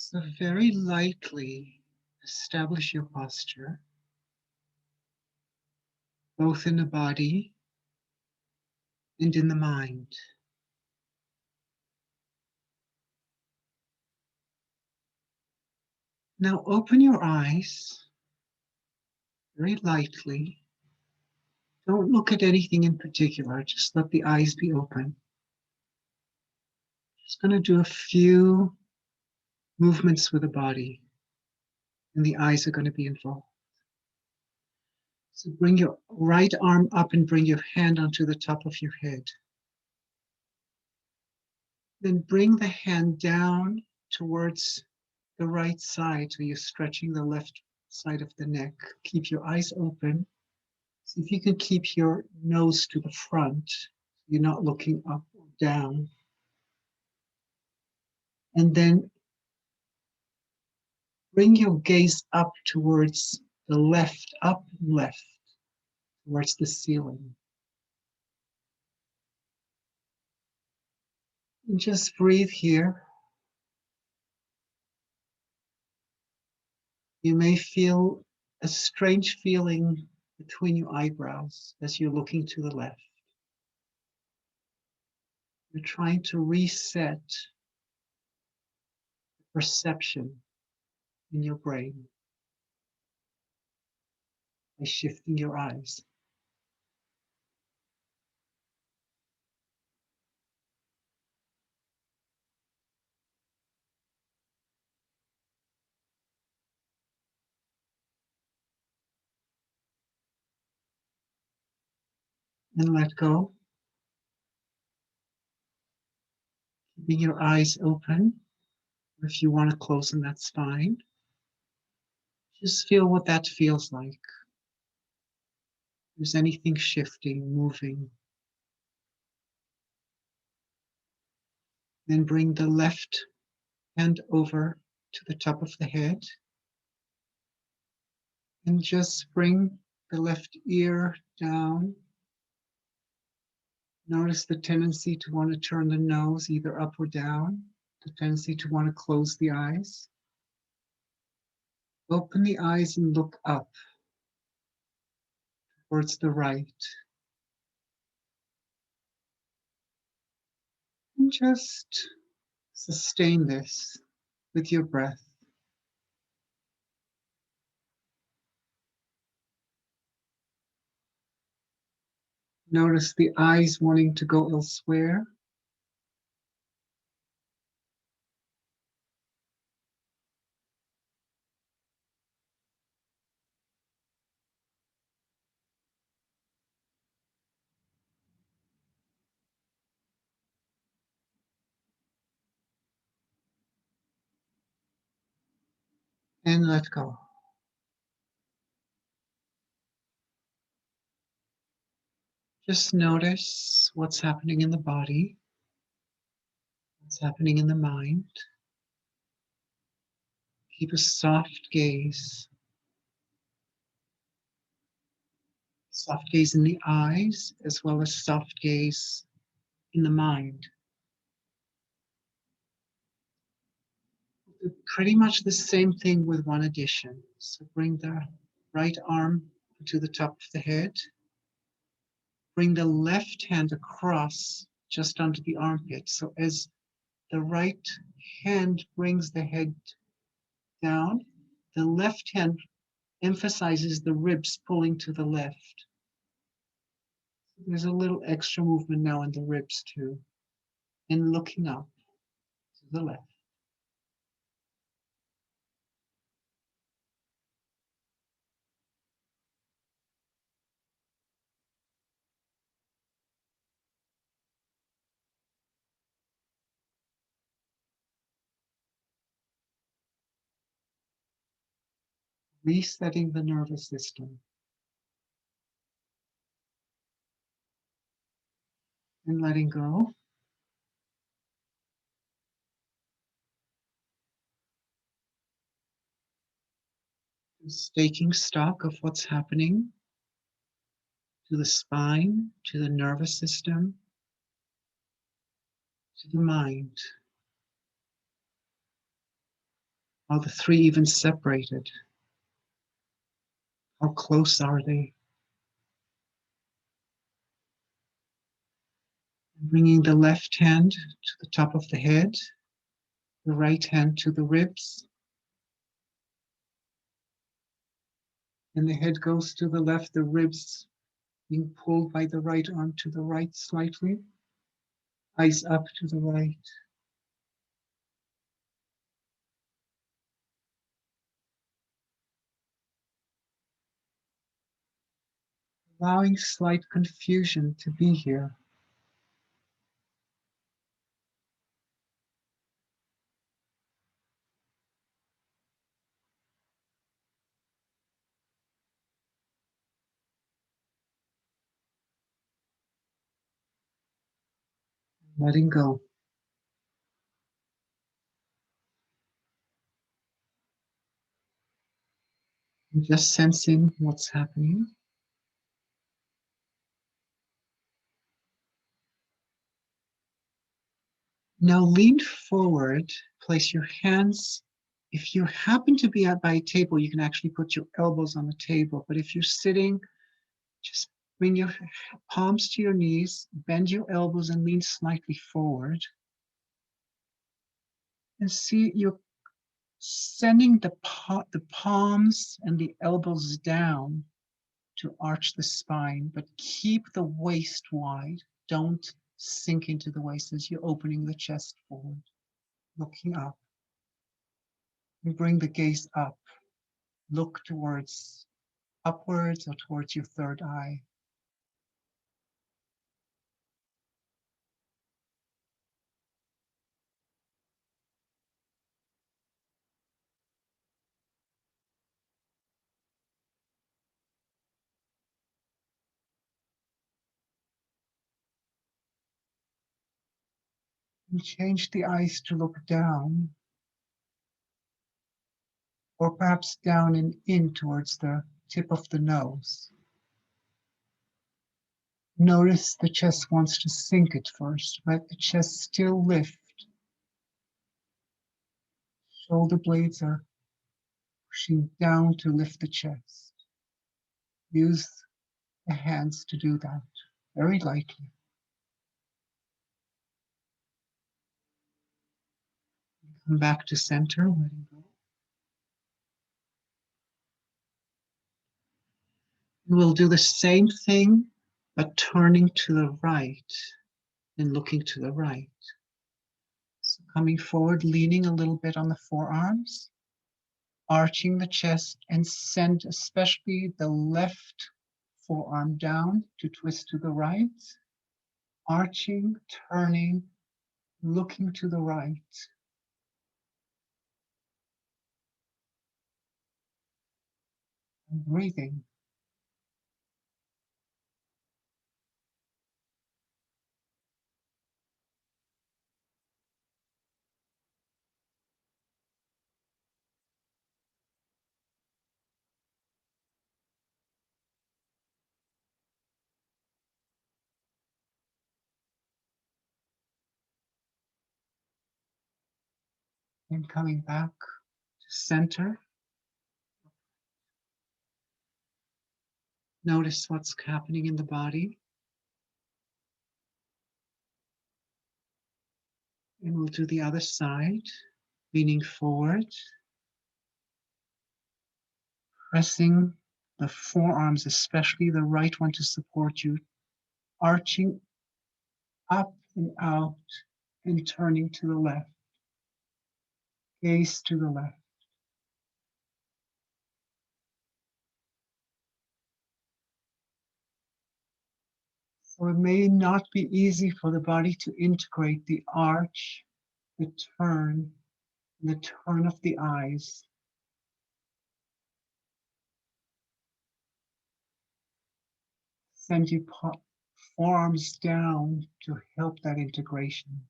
So very lightly establish your posture, both in the body and in the mind. Now open your eyes very lightly. Don't look at anything in particular, just let the eyes be open. Just going to do a few movements with the body, and the eyes are going to be involved. So bring your right arm up and bring your hand onto the top of your head. Then bring the hand down towards the right side, so you're stretching the left side of the neck. Keep your eyes open. See if you can keep your nose to the front. You're not looking up or down. And then bring your gaze up towards the left, up and left, towards the ceiling. And just breathe here. You may feel a strange feeling between your eyebrows as you're looking to the left. You're trying to reset perception in your brain by shifting your eyes. And let go. Keeping your eyes open. If you want to close them, that's fine. Just feel what that feels like. If there's anything shifting, moving. Then bring the left hand over to the top of the head. And just bring the left ear down. Notice the tendency to want to turn the nose either up or down, the tendency to want to close the eyes. Open the eyes and look up towards the right. And just sustain this with your breath. Notice the eyes wanting to go elsewhere. And let go. Just notice what's happening in the body, what's happening in the mind. Keep a soft gaze. Soft gaze in the eyes, as well as soft gaze in the mind. Do pretty much the same thing with one addition. So bring the right arm to the top of the head. Bring the left hand across just under the armpit. So as the right hand brings the head down, the left hand emphasizes the ribs pulling to the left. There's a little extra movement now in the ribs too, and looking up to the left. Resetting the nervous system and letting go. Just taking stock of what's happening to the spine, to the nervous system, to the mind. Are the three even separated? How close are they? Bringing the left hand to the top of the head, the right hand to the ribs, and the head goes to the left, the ribs being pulled by the right arm to the right slightly, eyes up to the right. Allowing slight confusion to be here. Letting go. And just sensing what's happening. Now lean forward, place your hands. If you happen to be by a table, you can actually put your elbows on the table. But if you're sitting, just bring your palms to your knees, bend your elbows and lean slightly forward. And see you're sending the palms and the elbows down to arch the spine, but keep the waist wide. Don't sink into the waist as you're opening the chest forward, looking up. And bring the gaze up. Look towards upwards or towards your third eye. And change the eyes to look down, or perhaps down and in towards the tip of the nose. Notice the chest wants to sink at first. Let the chest still lift. Shoulder blades are pushing down to lift the chest. Use the hands to do that very lightly. Come back to center, letting go. And we'll do the same thing, but turning to the right and looking to the right. So coming forward, leaning a little bit on the forearms, arching the chest, and send especially the left forearm down to twist to the right, arching, turning, looking to the right. And breathing. And coming back to center. Notice what's happening in the body. And we'll do the other side, leaning forward, pressing the forearms, especially the right one, to support you arching up and out and turning to the left. Gaze to the left. So it may not be easy for the body to integrate the arch, the turn of the eyes. Send your forearms down to help that integration.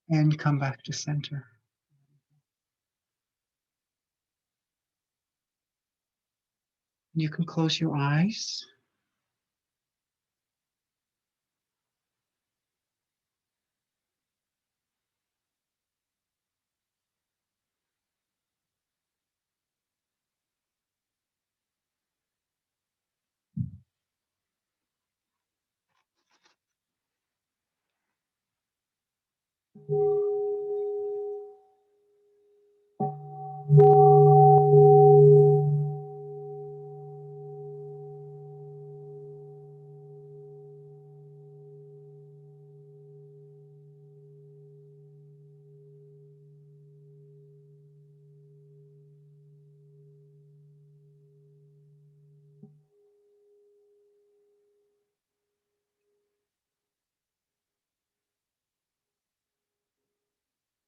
And come back to center. You can close your eyes.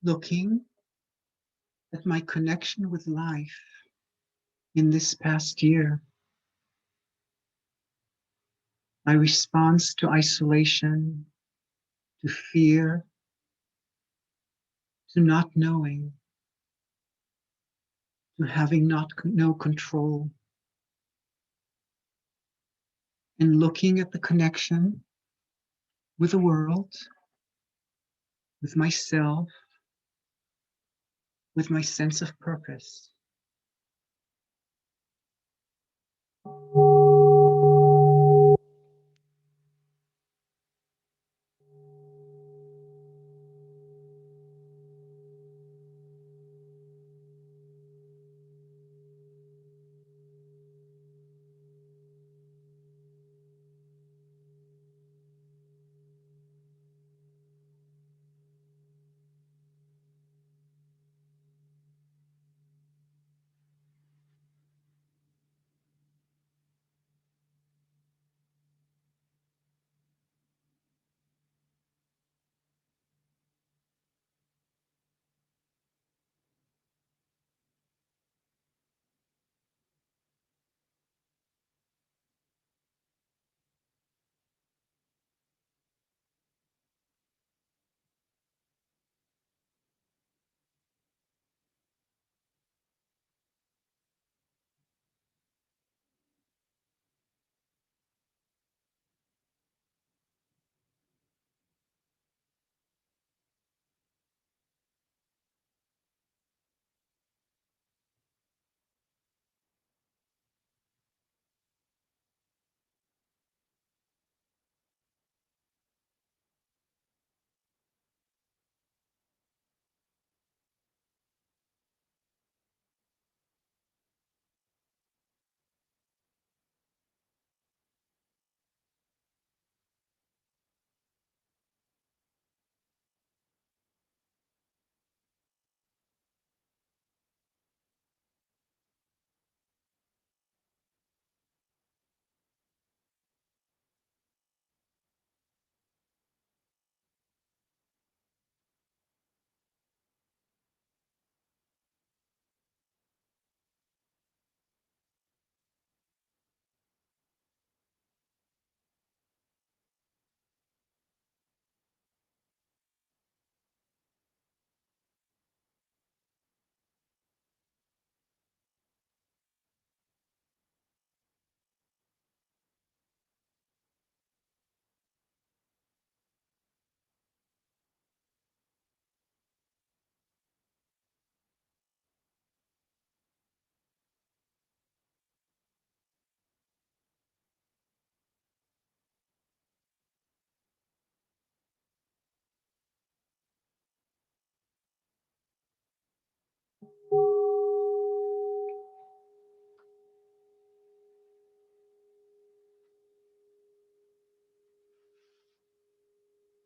Looking at my connection with life in this past year, my response to isolation, to fear, to not knowing, to having no control, and looking at the connection with the world, with myself, with my sense of purpose.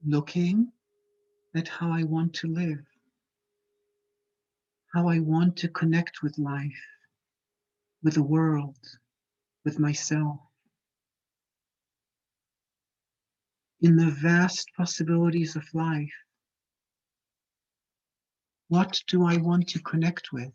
looking at how I want to live, how I want to connect with life, with the world, with myself, in the vast possibilities of life. What do I want to connect with?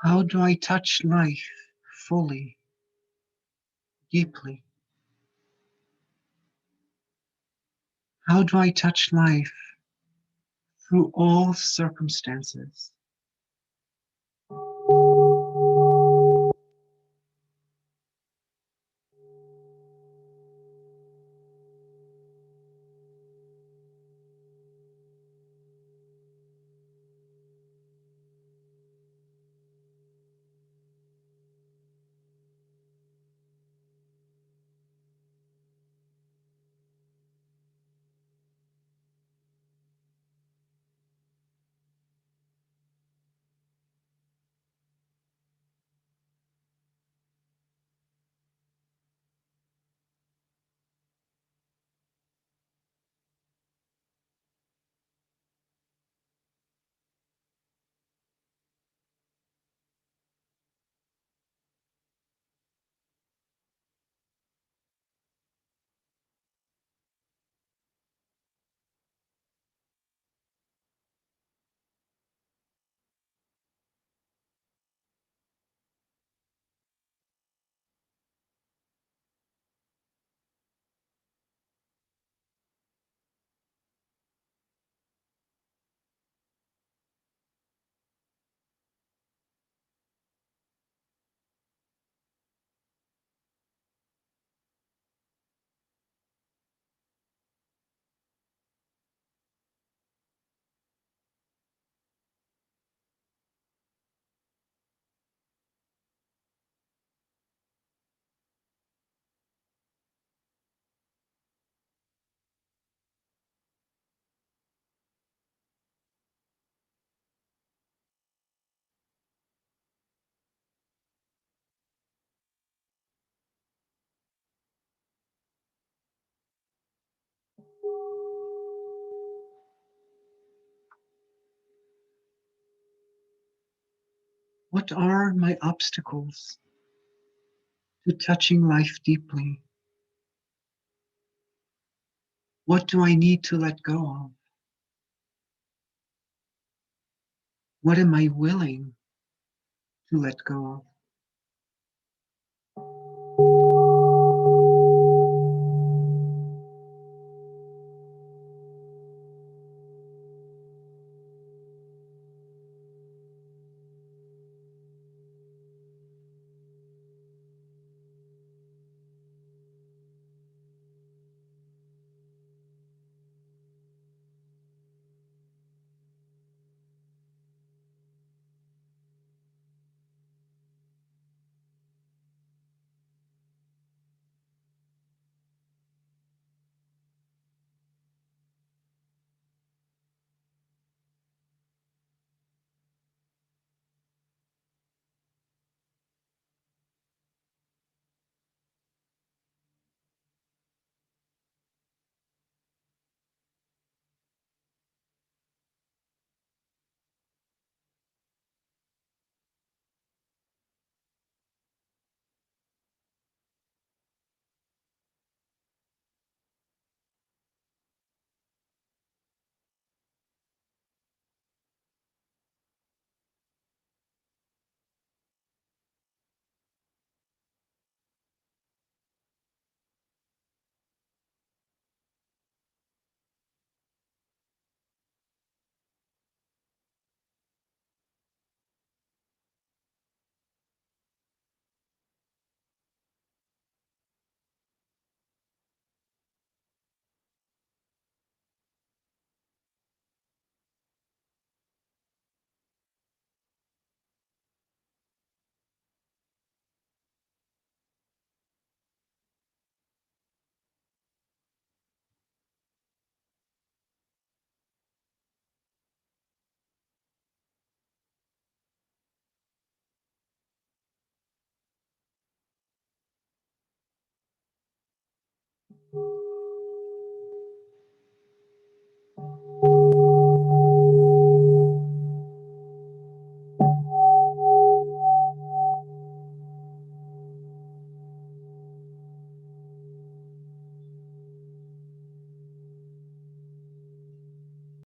How do I touch life fully, deeply? How do I touch life through all circumstances? What are my obstacles to touching life deeply? What do I need to let go of? What am I willing to let go of?